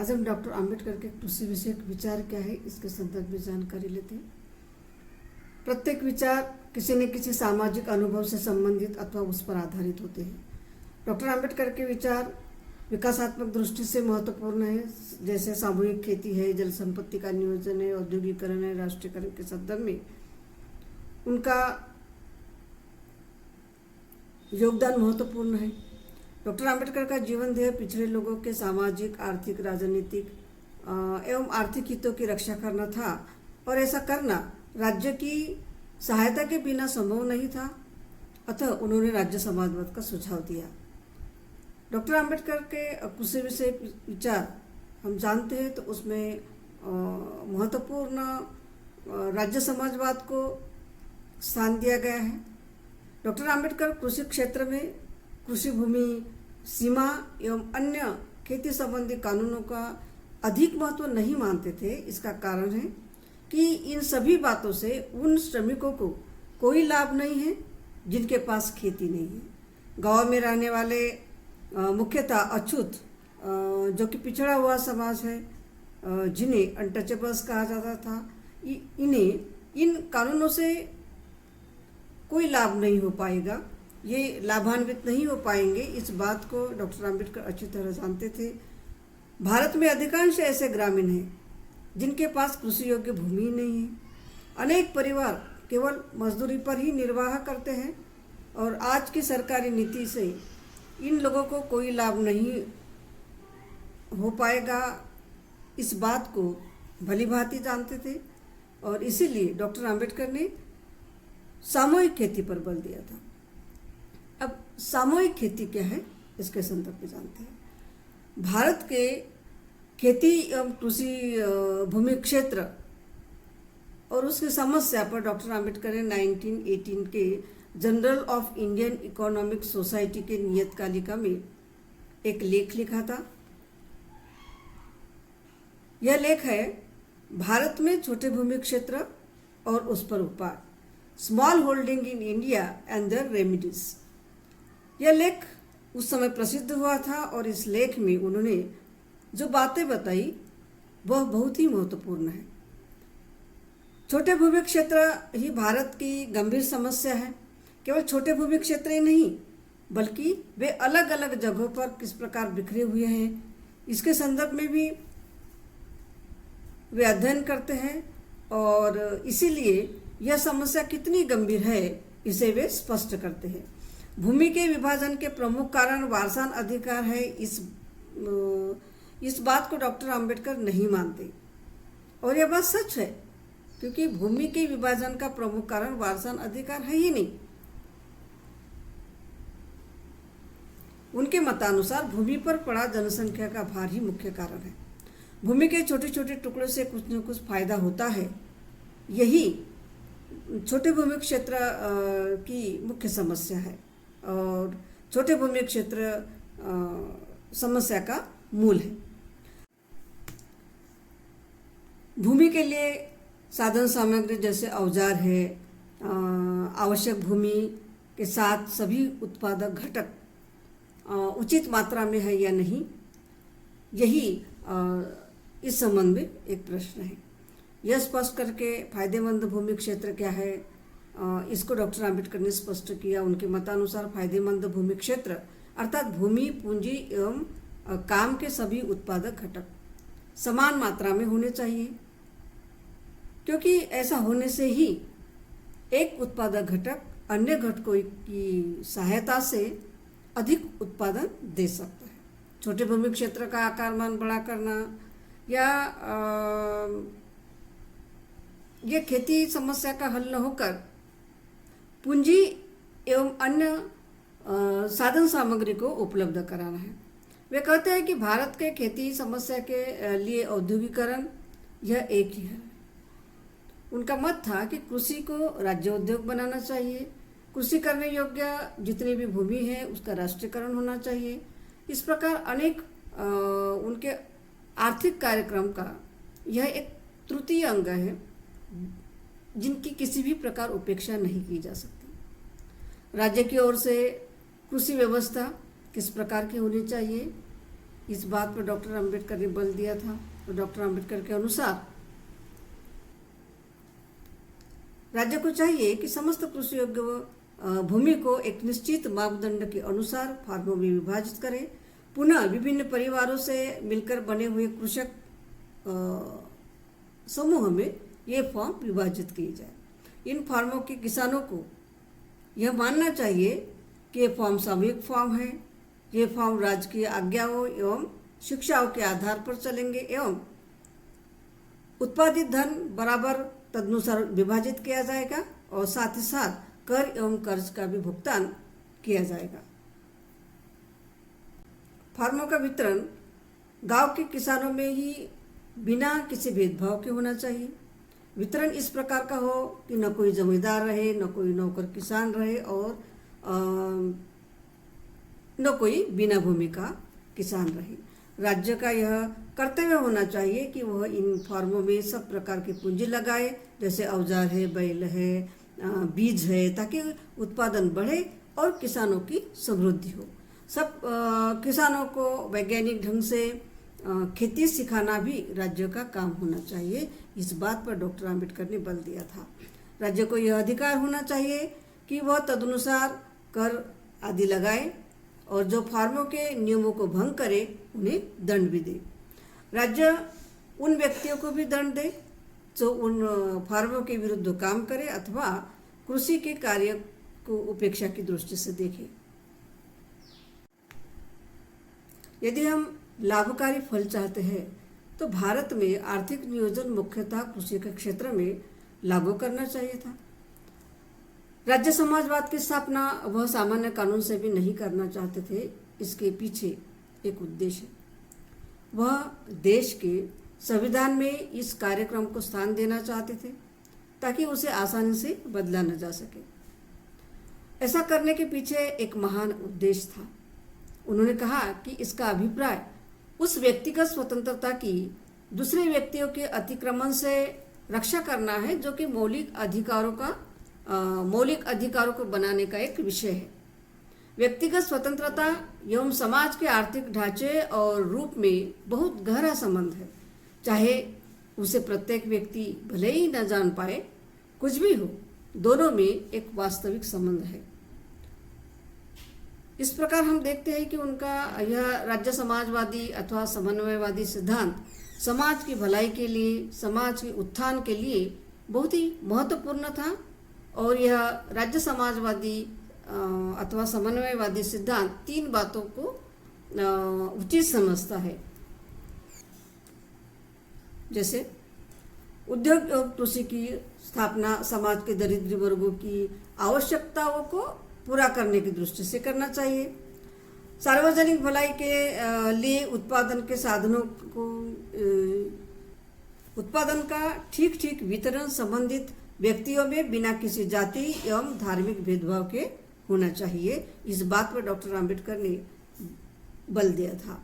आज हम डॉक्टर आम्बेडकर के कृषि विषयक विचार क्या है इसके संदर्भ में जानकारी लेते हैं। प्रत्येक विचार किसी न किसी सामाजिक अनुभव से संबंधित अथवा उस पर आधारित होते हैं। डॉक्टर आम्बेडकर के विचार विकासात्मक दृष्टि से महत्वपूर्ण है, जैसे सामूहिक खेती है, जल संपत्ति का नियोजन है, औद्योगिकरण है, राष्ट्रीयकरण के संदर्भ में उनका योगदान महत्वपूर्ण है। डॉक्टर आम्बेडकर का जीवन ध्येय पिछड़े लोगों के सामाजिक, आर्थिक, राजनीतिक एवं आर्थिक हितों की रक्षा करना था और ऐसा करना राज्य की सहायता के बिना संभव नहीं था। अतः उन्होंने राज्य समाजवाद का सुझाव दिया। डॉक्टर आम्बेडकर के कृषि विषय विचार हम जानते हैं तो उसमें महत्वपूर्ण राज्य समाजवाद को स्थान दिया गया है। डॉक्टर आम्बेडकर कृषि क्षेत्र में कृषि भूमि सीमा एवं अन्य खेती संबंधी कानूनों का अधिक महत्व नहीं मानते थे। इसका कारण है कि इन सभी बातों से उन श्रमिकों को कोई लाभ नहीं है जिनके पास खेती नहीं है। गांव में रहने वाले मुख्यतः अछूत जो कि पिछड़ा हुआ समाज है, जिन्हें अनटचेबल्स कहा जाता था, इन्हें इन कानूनों से कोई लाभ नहीं हो पाएगा, ये लाभान्वित नहीं हो पाएंगे। इस बात को डॉक्टर आम्बेडकर अच्छी तरह जानते थे। भारत में अधिकांश ऐसे ग्रामीण हैं जिनके पास कृषि योग्य भूमि नहीं है। अनेक परिवार केवल मजदूरी पर ही निर्वाह करते हैं और आज की सरकारी नीति से इन लोगों को कोई लाभ नहीं हो पाएगा। इस बात को भलीभांति जानते थे और इसीलिए डॉक्टर आम्बेडकर ने सामूहिक खेती पर बल दिया था। अब सामूहिक खेती क्या है इसके संदर्भ में जानते हैं। भारत के खेती एवं कृषि भूमि क्षेत्र और उसकी समस्या पर डॉक्टर आम्बेडकर ने 1918 के journal of Indian economic society के नियतकालिका में एक लेख लिखा था। यह लेख है भारत में छोटे भूमि क्षेत्र और उस पर उपाय, small holding in India and their remedies. यह लेख उस समय प्रसिद्ध हुआ था और इस लेख में उन्होंने जो बातें बताई वह बहुत ही महत्वपूर्ण है। छोटे भूमि क्षेत्र ही भारत की गंभीर समस्या है। केवल छोटे भूमि क्षेत्र ही नहीं बल्कि वे अलग अलग जगहों पर किस प्रकार बिखरे हुए हैं इसके संदर्भ में भी वे अध्ययन करते हैं और इसीलिए यह समस्या कितनी गंभीर है इसे वे स्पष्ट करते हैं। भूमि के विभाजन के प्रमुख कारण वारसान अधिकार है, इस बात को डॉक्टर आम्बेडकर नहीं मानते और यह बात सच है, क्योंकि भूमि के विभाजन का प्रमुख कारण वारसान अधिकार है ही नहीं। उनके मतानुसार भूमि पर पड़ा जनसंख्या का भार ही मुख्य कारण है। भूमि के छोटे छोटे टुकड़ों से कुछ न कुछ फायदा होता है, यही छोटे भूमि क्षेत्र की मुख्य समस्या है और छोटे भूमि क्षेत्र समस्या का मूल है। भूमि के लिए साधन सामग्री जैसे औजार है, आवश्यक भूमि के साथ सभी उत्पादक घटक उचित मात्रा में है या नहीं, यही इस संबंध में एक प्रश्न है। यह स्पष्ट करके फायदेमंद भूमि क्षेत्र क्या है इसको डॉक्टर आम्बेडकर ने स्पष्ट किया। उनके मतानुसार फायदेमंद भूमि क्षेत्र अर्थात भूमि, पूंजी एवं काम के सभी उत्पादक घटक समान मात्रा में होने चाहिए, क्योंकि ऐसा होने से ही एक उत्पादक घटक अन्य घटकों की सहायता से अधिक उत्पादन दे सकता है। छोटे भूमि क्षेत्र का आकारमान बड़ा करना या यह खेती समस्या का हल न होकर पूंजी एवं अन्य साधन सामग्री को उपलब्ध कराना है। वे कहते हैं कि भारत के खेती समस्या के लिए औद्योगिकरण यह एक ही है। उनका मत था कि कृषि को राज्य उद्योग बनाना चाहिए, कृषि करने योग्य जितनी भी भूमि है उसका राष्ट्रीयकरण होना चाहिए। इस प्रकार अनेक उनके आर्थिक कार्यक्रम का यह एक तृतीय अंग है जिनकी किसी भी प्रकार उपेक्षा नहीं की जा सकती। राज्य की ओर से कृषि व्यवस्था किस प्रकार की होनी चाहिए इस बात पर डॉक्टर अंबेडकर ने बल दिया था। तो डॉक्टर अंबेडकर के अनुसार राज्य को चाहिए कि समस्त कृषि योग्य भूमि को एक निश्चित मापदंड के अनुसार फार्मों में विभाजित करें। पुनः विभिन्न परिवारों से मिलकर बने हुए कृषक समूह में ये फॉर्म विभाजित किए जाए। इन फार्मों के किसानों को यह मानना चाहिए कि ये फॉर्म सामूहिक फॉर्म है। ये फॉर्म राजकीय आज्ञाओं एवं शिक्षाओं के आधार पर चलेंगे एवं उत्पादित धन बराबर तदनुसार विभाजित किया जाएगा और साथ ही साथ कर एवं कर्ज का भी भुगतान किया जाएगा। फार्मों का वितरण गांव के किसानों में ही बिना किसी भेदभाव के होना चाहिए। वितरण इस प्रकार का हो कि न कोई जमींदार रहे, न कोई नौकर किसान रहे और न कोई बिना भूमि का किसान रहे। राज्य का यह कर्तव्य होना चाहिए कि वह इन फार्मों में सब प्रकार की पूंजी लगाए, जैसे औजार है, बैल है, बीज है, ताकि उत्पादन बढ़े और किसानों की समृद्धि हो। सब किसानों को वैज्ञानिक ढंग से खेती सिखाना भी राज्य का काम होना चाहिए। इस बात पर डॉक्टर अंबेडकर ने बल दिया था। राज्य को यह अधिकार होना चाहिए कि वह तदनुसार कर आदि लगाए और जो फार्मों के नियमों को भंग करे उन्हें दंड भी दे। राज्य उन व्यक्तियों को भी दंड दे जो उन फार्मों के विरुद्ध काम करे अथवा कृषि के कार्य को उपेक्षा की दृष्टि से देखे। यदि हम लाभकारी फल चाहते हैं तो भारत में आर्थिक नियोजन मुख्यतः कृषि के क्षेत्र में लागू करना चाहिए था। राज्य समाजवाद की स्थापना वह सामान्य कानून से भी नहीं करना चाहते थे। इसके पीछे एक उद्देश्य है। वह देश के संविधान में इस कार्यक्रम को स्थान देना चाहते थे ताकि उसे आसानी से बदला न जा सके। ऐसा करने के पीछे एक महान उद्देश्य था। उन्होंने कहा कि इसका अभिप्राय उस व्यक्तिगत स्वतंत्रता की दूसरे व्यक्तियों के अतिक्रमण से रक्षा करना है, जो कि मौलिक अधिकारों को बनाने का एक विषय है। व्यक्तिगत स्वतंत्रता एवं समाज के आर्थिक ढांचे और रूप में बहुत गहरा संबंध है। चाहे उसे प्रत्येक व्यक्ति भले ही न जान पाए, कुछ भी हो, दोनों में एक वास्तविक संबंध है। इस प्रकार हम देखते हैं कि उनका यह राज्य समाजवादी अथवा समन्वयवादी सिद्धांत समाज की भलाई के लिए, समाज के उत्थान के लिए बहुत ही महत्वपूर्ण था। और यह राज्य समाजवादी अथवा समन्वयवादी सिद्धांत तीन बातों को उचित समझता है, जैसे उद्योग और कृषि की स्थापना समाज के दरिद्र वर्गों की आवश्यकताओं को पूरा करने की दृष्टि से करना चाहिए। सार्वजनिक भलाई के लिए उत्पादन के साधनों को उत्पादन का ठीक वितरण संबंधित व्यक्तियों में बिना किसी जाति एवं धार्मिक भेदभाव के होना चाहिए। इस बात पर डॉक्टर अंबेडकर ने बल दिया था।